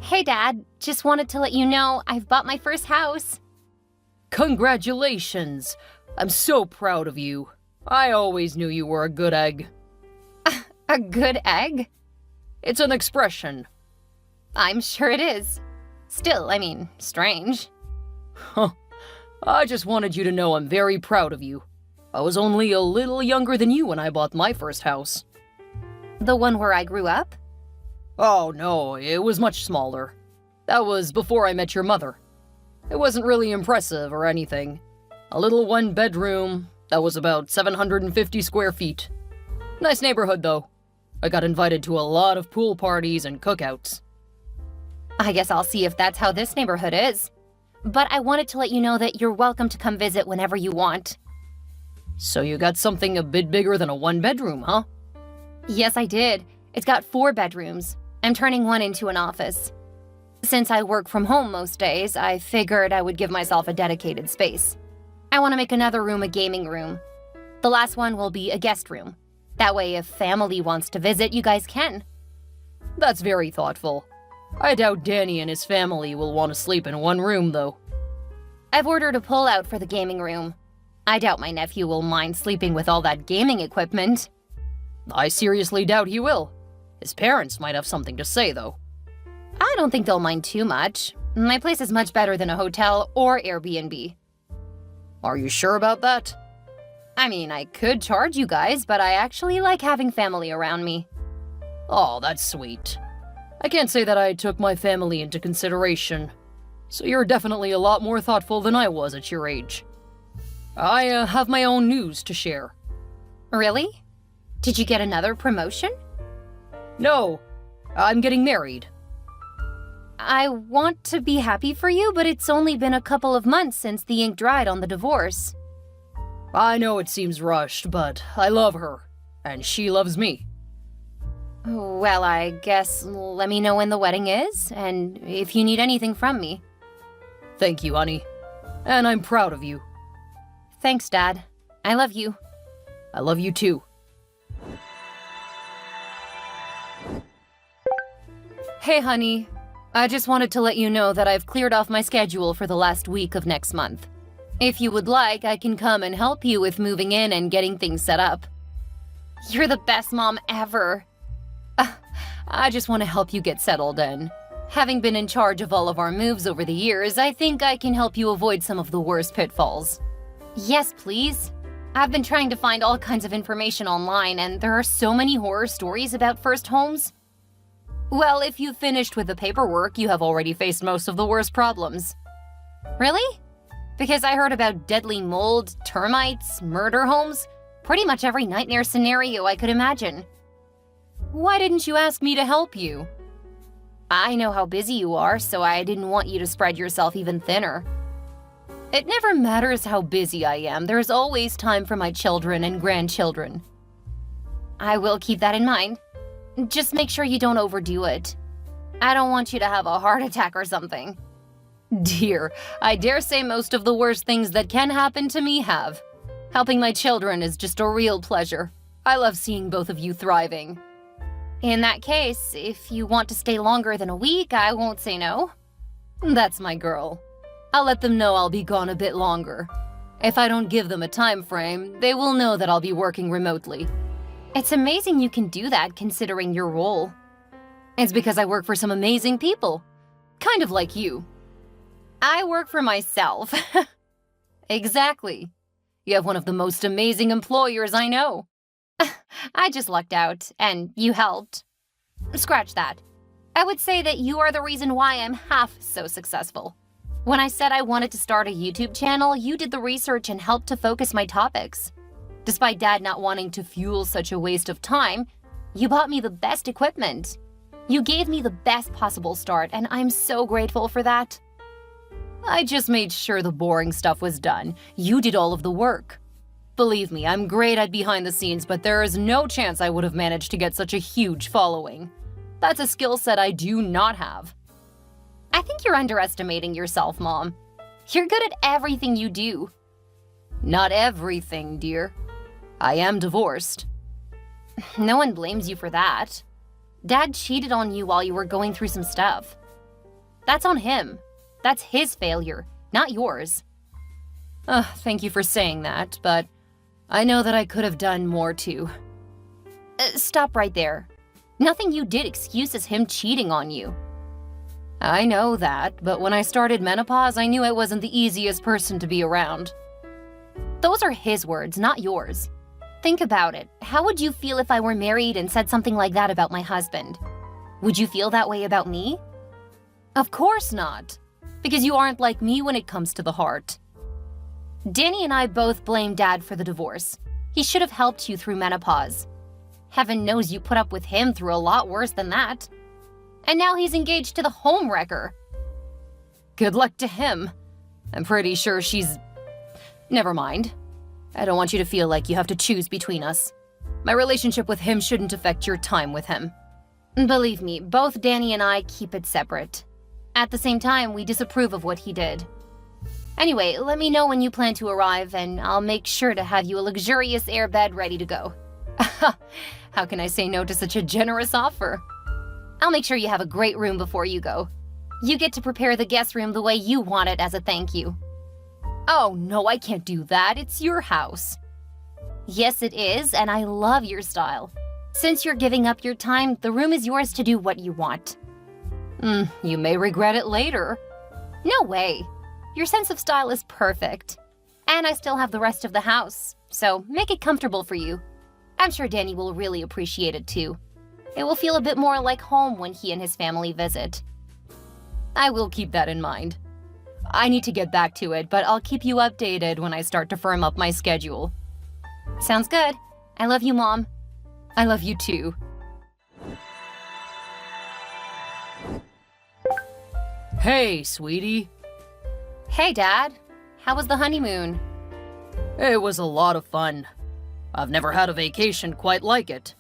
Hey, Dad. Just wanted to let you know I've bought my first house. Congratulations! I'm so proud of you. I always knew you were a good egg. A good egg? It's an expression. I'm sure it is. Still, strange. Huh. I just wanted you to know I'm very proud of you. I was only a little younger than you when I bought my first house. The one where I grew up? Oh no, it was much smaller. That was before I met your mother. It wasn't really impressive or anything. A little one-bedroom that was about 750 square feet. Nice neighborhood, though. I got invited to a lot of pool parties and cookouts. I guess I'll see if that's how this neighborhood is. But I wanted to let you know that you're welcome to come visit whenever you want. So you got something a bit bigger than a one-bedroom, huh? Yes, I did. It's got 4 bedrooms. I'm turning one into an office. Since I work from home most days, I figured I would give myself a dedicated space. I want to make another room a gaming room. The last one will be a guest room. That way, if family wants to visit, you guys can. That's very thoughtful. I doubt Danny and his family will want to sleep in one room, though. I've ordered a pull-out for the gaming room. I doubt my nephew will mind sleeping with all that gaming equipment. I seriously doubt he will. His parents might have something to say, though. I don't think they'll mind too much. My place is much better than a hotel or Airbnb. Are you sure about that? I could charge you guys, but I actually like having family around me. Oh, that's sweet. I can't say that I took my family into consideration, so you're definitely a lot more thoughtful than I was at your age. I have my own news to share. Really? Did you get another promotion? No, I'm getting married. I want to be happy for you, but it's only been a couple of months since the ink dried on the divorce. I know it seems rushed, but I love her, and she loves me. Well, I guess let me know when the wedding is, and if you need anything from me. Thank you, honey. And I'm proud of you. Thanks, Dad. I love you. I love you too. Hey, honey. I just wanted to let you know that I've cleared off my schedule for the last week of next month. If you would like, I can come and help you with moving in and getting things set up. You're the best mom ever. I just want to help you get settled in. Having been in charge of all of our moves over the years, I think I can help you avoid some of the worst pitfalls. Yes, please. I've been trying to find all kinds of information online, and there are so many horror stories about first homes. Well, if you've finished with the paperwork, you have already faced most of the worst problems. Really? Because I heard about deadly mold, termites, murder homes, pretty much every nightmare scenario I could imagine. Why didn't you ask me to help you? I know how busy you are, so I didn't want you to spread yourself even thinner. It never matters how busy I am, there's always time for my children and grandchildren. I will keep that in mind. Just make sure you don't overdo it. I don't want you to have a heart attack or something. Dear, I dare say most of the worst things that can happen to me have. Helping my children is just a real pleasure. I love seeing both of you thriving. In that case, if you want to stay longer than a week, I won't say no. That's my girl. I'll let them know I'll be gone a bit longer. If I don't give them a time frame, they will know that I'll be working remotely. It's amazing you can do that considering your role. It's because I work for some amazing people. Kind of like you. I work for myself. Exactly. You have one of the most amazing employers I know. I just lucked out, and you helped. Scratch that. I would say that you are the reason why I'm half so successful. When I said I wanted to start a YouTube channel, you did the research and helped to focus my topics. Despite Dad not wanting to fuel such a waste of time, you bought me the best equipment. You gave me the best possible start, and I'm so grateful for that. I just made sure the boring stuff was done. You did all of the work. Believe me, I'm great at behind the scenes, but there is no chance I would have managed to get such a huge following. That's a skill set I do not have. I think you're underestimating yourself, Mom. You're good at everything you do. Not everything, dear. I am divorced. No one blames you for that. Dad cheated on you while you were going through some stuff. That's on him. That's his failure, not yours. Thank you for saying that, but I know that I could have done more too. Stop right there. Nothing you did excuses him cheating on you. I know that, but when I started menopause, I knew I wasn't the easiest person to be around. Those are his words, not yours. Think about it. How would you feel if I were married and said something like that about my husband? Would you feel that way about me? Of course not, because you aren't like me when it comes to the heart. Danny and I both blame Dad for the divorce. He should have helped you through menopause. Heaven knows you put up with him through a lot worse than that. And now he's engaged to the homewrecker. Good luck to him. I'm pretty sure she's... Never mind. I don't want you to feel like you have to choose between us. My relationship with him shouldn't affect your time with him. Believe me, both Danny and I keep it separate. At the same time, we disapprove of what he did. Anyway, let me know when you plan to arrive, and I'll make sure to have you a luxurious airbed ready to go. How can I say no to such a generous offer? I'll make sure you have a great room before you go. You get to prepare the guest room the way you want it as a thank you. Oh, no, I can't do that. It's your house. Yes, it is, and I love your style. Since you're giving up your time, the room is yours to do what you want. You may regret it later. No way. Your sense of style is perfect. And I still have the rest of the house, so make it comfortable for you. I'm sure Danny will really appreciate it too. It will feel a bit more like home when he and his family visit. I will keep that in mind. I need to get back to it, but I'll keep you updated when I start to firm up my schedule. Sounds good. I love you, Mom. I love you too. Hey, sweetie. Hey, Dad. How was the honeymoon? It was a lot of fun. I've never had a vacation quite like it.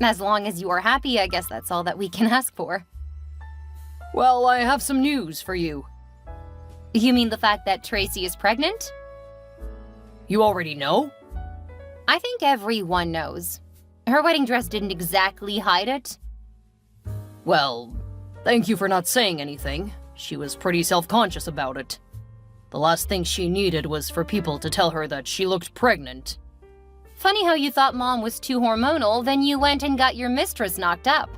As long as you are happy, I guess that's all that we can ask for. Well, I have some news for you. You mean the fact that Tracy is pregnant? You already know? I think everyone knows. Her wedding dress didn't exactly hide it. Well, thank you for not saying anything. She was pretty self-conscious about it. The last thing she needed was for people to tell her that she looked pregnant. Funny how you thought Mom was too hormonal, then you went and got your mistress knocked up.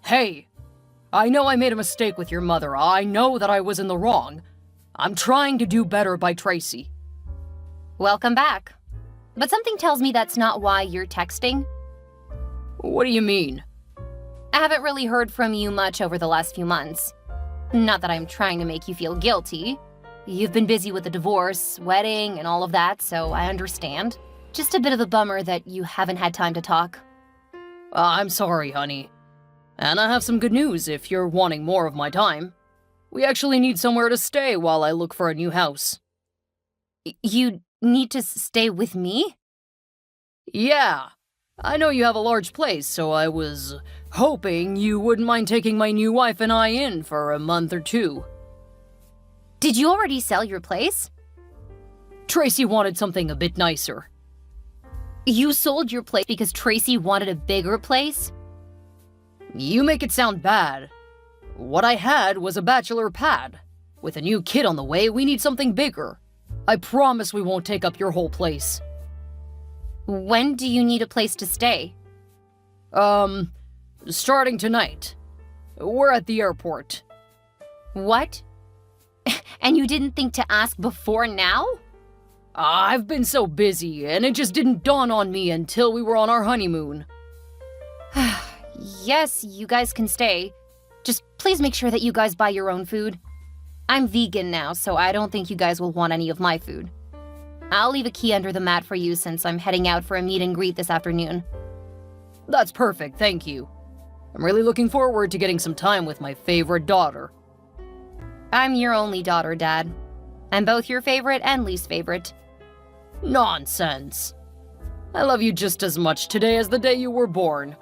Hey, I know I made a mistake with your mother. I know that I was in the wrong. I'm trying to do better by Tracy. Welcome back. But something tells me that's not why you're texting. What do you mean? I haven't really heard from you much over the last few months. Not that I'm trying to make you feel guilty. You've been busy with the divorce, wedding, and all of that, so I understand. Just a bit of a bummer that you haven't had time to talk. I'm sorry, honey. And I have some good news if you're wanting more of my time. We actually need somewhere to stay while I look for a new house. You need to stay with me? Yeah. I know you have a large place, so I was hoping you wouldn't mind taking my new wife and I in for a month or two. Did you already sell your place? Tracy wanted something a bit nicer. You sold your place because Tracy wanted a bigger place? You make it sound bad. What I had was a bachelor pad. With a new kid on the way, we need something bigger. I promise we won't take up your whole place. When do you need a place to stay? Starting tonight. We're at the airport. What? And you didn't think to ask before now? I've been so busy, and it just didn't dawn on me until we were on our honeymoon. Yes, you guys can stay. Just please make sure that you guys buy your own food. I'm vegan now, so I don't think you guys will want any of my food. I'll leave a key under the mat for you since I'm heading out for a meet and greet this afternoon. That's perfect, thank you. I'm really looking forward to getting some time with my favorite daughter. I'm your only daughter, Dad. I'm both your favorite and least favorite. Nonsense. I love you just as much today as the day you were born.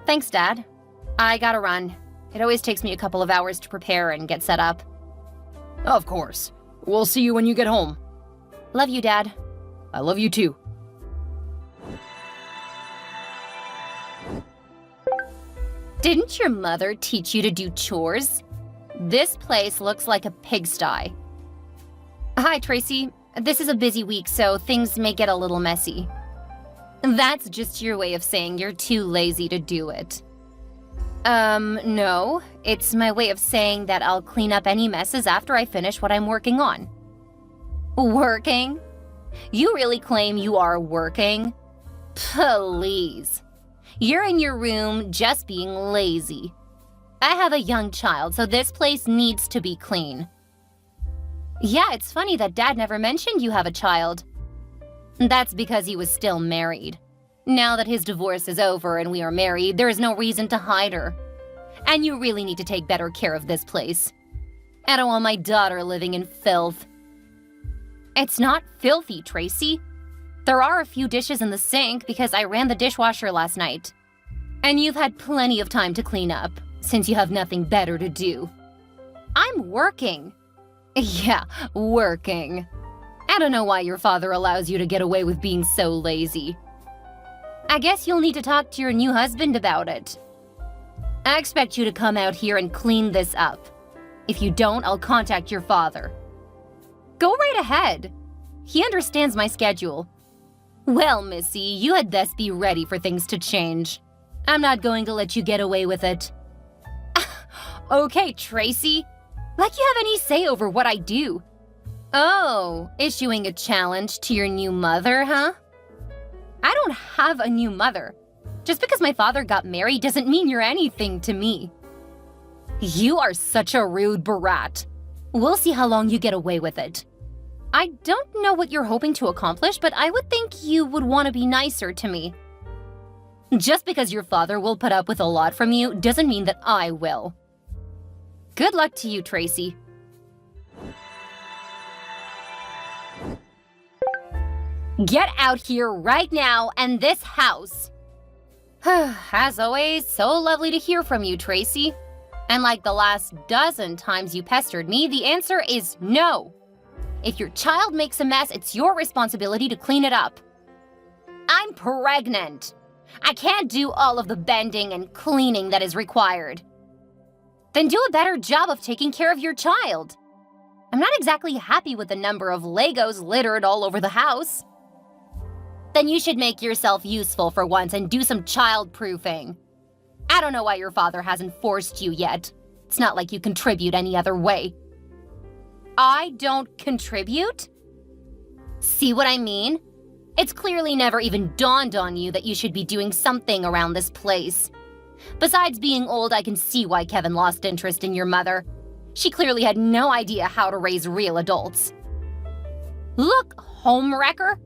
Thanks, Dad. I gotta run. It always takes me a couple of hours to prepare and get set up. Of course. We'll see you when you get home. Love you, Dad. I love you too. Didn't your mother teach you to do chores? This place looks like a pigsty. Hi, Tracy. This is a busy week, so things may get a little messy. That's just your way of saying you're too lazy to do it. No. It's my way of saying that I'll clean up any messes after I finish what I'm working on. Working? You really claim you are working? Please. You're in your room just being lazy. I have a young child, so this place needs to be clean. Yeah, it's funny that Dad never mentioned you have a child. That's because he was still married. Now that his divorce is over and we are married, there is no reason to hide her. And you really need to take better care of this place. I don't want my daughter living in filth. It's not filthy, Tracy. There are a few dishes in the sink because I ran the dishwasher last night. And you've had plenty of time to clean up, since you have nothing better to do. I'm working. Yeah, working. I don't know why your father allows you to get away with being so lazy. I guess you'll need to talk to your new husband about it. I expect you to come out here and clean this up. If you don't, I'll contact your father. Go right ahead. He understands my schedule. Well, Missy, you had best be ready for things to change. I'm not going to let you get away with it. Okay, Tracy. Like you have any say over what I do. Oh, issuing a challenge to your new mother, huh? I don't have a new mother. Just because my father got married doesn't mean you're anything to me. You are such a rude brat. We'll see how long you get away with it. I don't know what you're hoping to accomplish, but I would think you would want to be nicer to me. Just because your father will put up with a lot from you doesn't mean that I will. Good luck to you, Tracy. Get out here right now and this house. As always, so lovely to hear from you, Tracy. And like the last dozen times you pestered me, the answer is no. If your child makes a mess, it's your responsibility to clean it up. I'm pregnant. I can't do all of the bending and cleaning that is required. Then do a better job of taking care of your child. I'm not exactly happy with the number of Legos littered all over the house. Then you should make yourself useful for once and do some child-proofing. I don't know why your father hasn't forced you yet. It's not like you contribute any other way. I don't contribute? See what I mean? It's clearly never even dawned on you that you should be doing something around this place. Besides being old, I can see why Kevin lost interest in your mother. She clearly had no idea how to raise real adults. Look, homewrecker,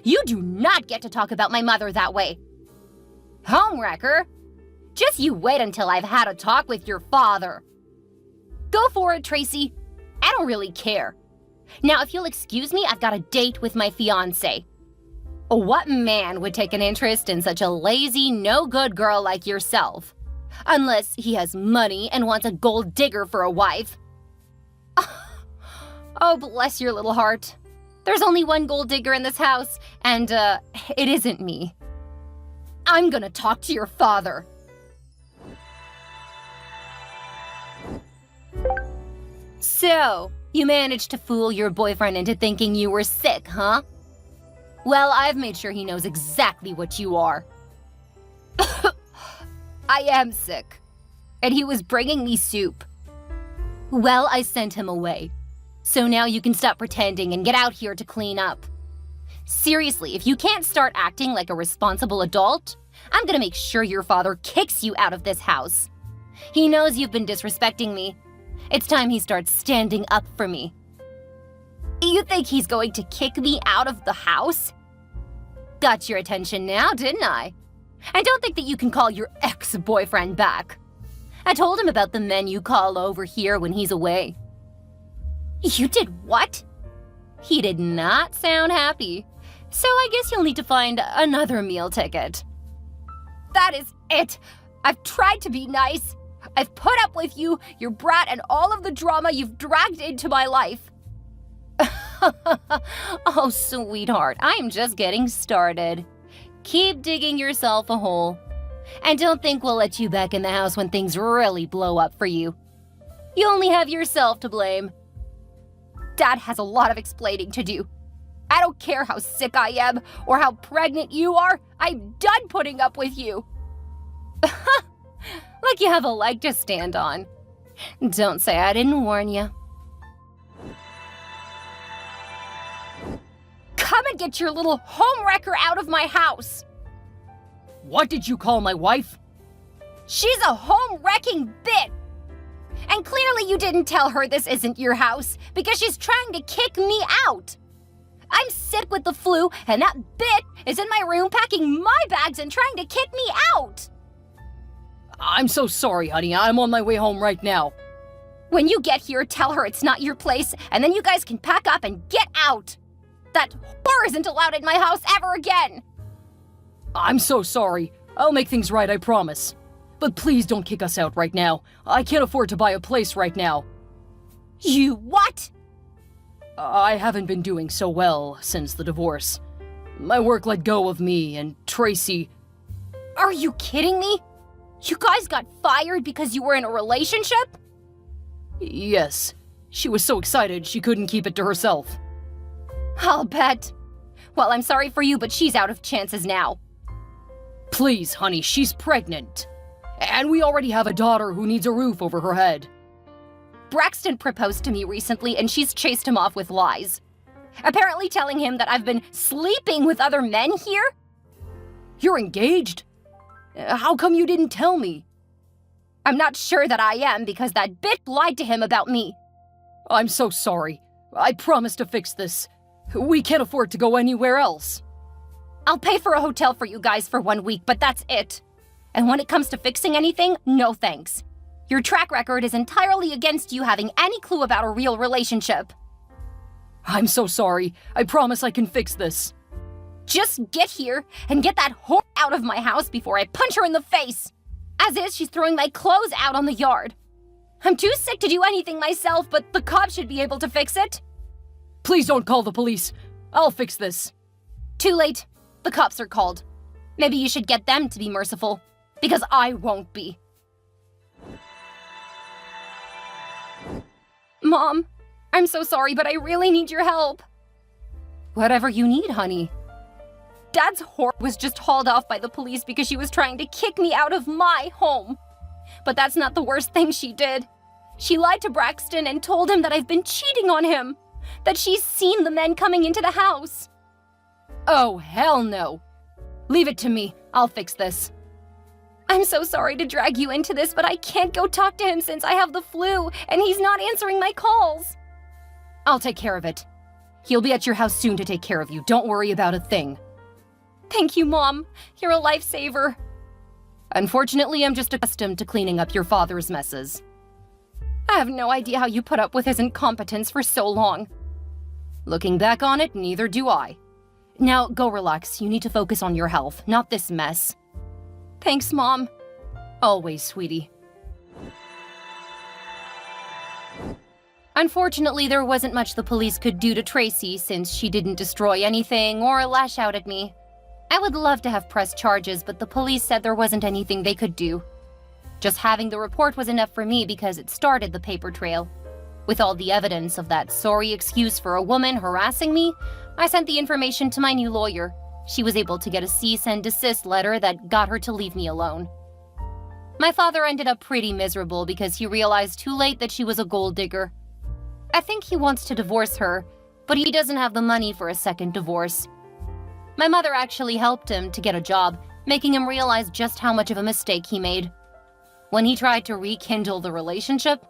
you do not get to talk about my mother that way. Homewrecker? Just you wait until I've had a talk with your father. Go for it, Tracy. I don't really care. Now, if you'll excuse me, I've got a date with my fiancé. What man would take an interest in such a lazy, no-good girl like yourself? Unless he has money and wants a gold digger for a wife. Oh, bless your little heart. There's only one gold digger in this house, and, it isn't me. I'm gonna talk to your father. So, you managed to fool your boyfriend into thinking you were sick, huh? Well, I've made sure he knows exactly what you are. I am sick. And he was bringing me soup. Well, I sent him away. So now you can stop pretending and get out here to clean up. Seriously, if you can't start acting like a responsible adult, I'm gonna make sure your father kicks you out of this house. He knows you've been disrespecting me. It's time he starts standing up for me. You think he's going to kick me out of the house? Got your attention now, didn't I? And don't think that you can call your ex-boyfriend back. I told him about the men you call over here when he's away. You did what? He did not sound happy. So I guess you'll need to find another meal ticket. That is it. I've tried to be nice. I've put up with you, your brat, and all of the drama you've dragged into my life. Oh, sweetheart, I'm just getting started. Keep digging yourself a hole. And don't think we'll let you back in the house when things really blow up for you. You only have yourself to blame. Dad has a lot of explaining to do. I don't care how sick I am or how pregnant you are. I'm done putting up with you. Like you have a leg to stand on. Don't say I didn't warn you. Come and get your little homewrecker out of my house. What did you call my wife? She's a home-wrecking bit. And clearly you didn't tell her this isn't your house because she's trying to kick me out. I'm sick with the flu, and that bit is in my room packing my bags and trying to kick me out. I'm so sorry, honey. I'm on my way home right now. When you get here, tell her it's not your place, and then you guys can pack up and get out. That whore isn't allowed in my house ever again. I'm so sorry. I'll make things right, I promise. But please don't kick us out right now. I can't afford to buy a place right now. You what? I haven't been doing so well since the divorce. My work let go of me, and Tracy... Are you kidding me? You guys got fired because you were in a relationship? Yes. She was so excited she couldn't keep it to herself. I'll bet. Well, I'm sorry for you, but she's out of chances now. Please, honey, she's pregnant. And we already have a daughter who needs a roof over her head. Braxton proposed to me recently, and she's chased him off with lies. Apparently telling him that I've been sleeping with other men here? You're engaged? How come you didn't tell me? I'm not sure that I am because that bitch lied to him about me. I'm so sorry. I promise to fix this. We can't afford to go anywhere else. I'll pay for a hotel for you guys for 1 week, but that's it. And when it comes to fixing anything, no thanks. Your track record is entirely against you having any clue about a real relationship. I'm so sorry. I promise I can fix this. Just get here and get that whore out of my house before I punch her in the face. As is, she's throwing my clothes out on the yard. I'm too sick to do anything myself, but the cops should be able to fix it. Please don't call the police. I'll fix this. Too late. The cops are called. Maybe you should get them to be merciful, because I won't be. Mom, I'm so sorry, but I really need your help. Whatever you need, honey. Dad's whore was just hauled off by the police because she was trying to kick me out of my home. But that's not the worst thing she did. She lied to Braxton and told him that I've been cheating on him, that she's seen the men coming into the house. Oh, hell no. Leave it to me. I'll fix this. I'm so sorry to drag you into this, but I can't go talk to him since I have the flu, and he's not answering my calls. I'll take care of it. He'll be at your house soon to take care of you. Don't worry about a thing. Thank you, Mom. You're a lifesaver. Unfortunately, I'm just accustomed to cleaning up your father's messes. I have no idea how you put up with his incompetence for so long. Looking back on it, neither do I. Now, go relax. You need to focus on your health, not this mess. Thanks, Mom. Always, sweetie. Unfortunately, there wasn't much the police could do to Tracy since she didn't destroy anything or lash out at me. I would love to have pressed charges, but the police said there wasn't anything they could do. Just having the report was enough for me because it started the paper trail. With all the evidence of that sorry excuse for a woman harassing me, I sent the information to my new lawyer. She was able to get a cease and desist letter that got her to leave me alone. My father ended up pretty miserable because he realized too late that she was a gold digger. I think he wants to divorce her, but he doesn't have the money for a second divorce. My mother actually helped him to get a job, making him realize just how much of a mistake he made. When he tried to rekindle the relationship,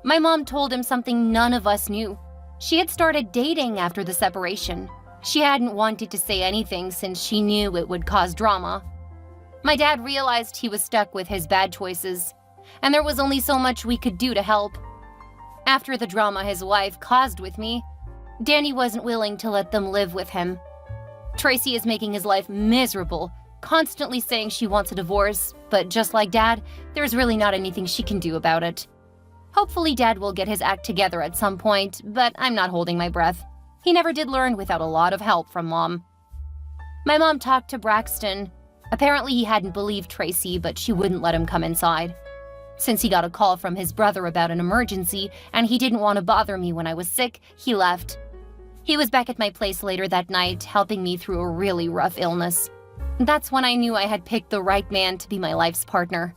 my mom told him something none of us knew. She had started dating after the separation. She hadn't wanted to say anything since she knew it would cause drama. My dad realized he was stuck with his bad choices, and there was only so much we could do to help. After the drama his wife caused with me, Danny wasn't willing to let them live with him. Tracy is making his life miserable, constantly saying she wants a divorce, but just like Dad, there's really not anything she can do about it. Hopefully Dad will get his act together at some point, but I'm not holding my breath. He never did learn without a lot of help from Mom. My mom talked to Braxton, Apparently, he hadn't believed Tracy, but she wouldn't let him come inside. Since he got a call from his brother about an emergency and he didn't want to bother me when I was sick, he left. He was back at my place later that night, helping me through a really rough illness. That's when I knew I had picked the right man to be my life's partner.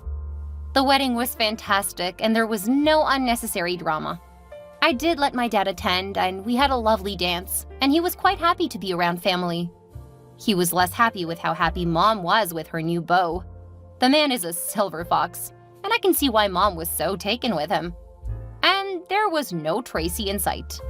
The wedding was fantastic, and there was no unnecessary drama. I did let my dad attend, and we had a lovely dance, and he was quite happy to be around family. He was less happy with how happy Mom was with her new beau. The man is a silver fox, and I can see why Mom was so taken with him. And there was no Tracy in sight.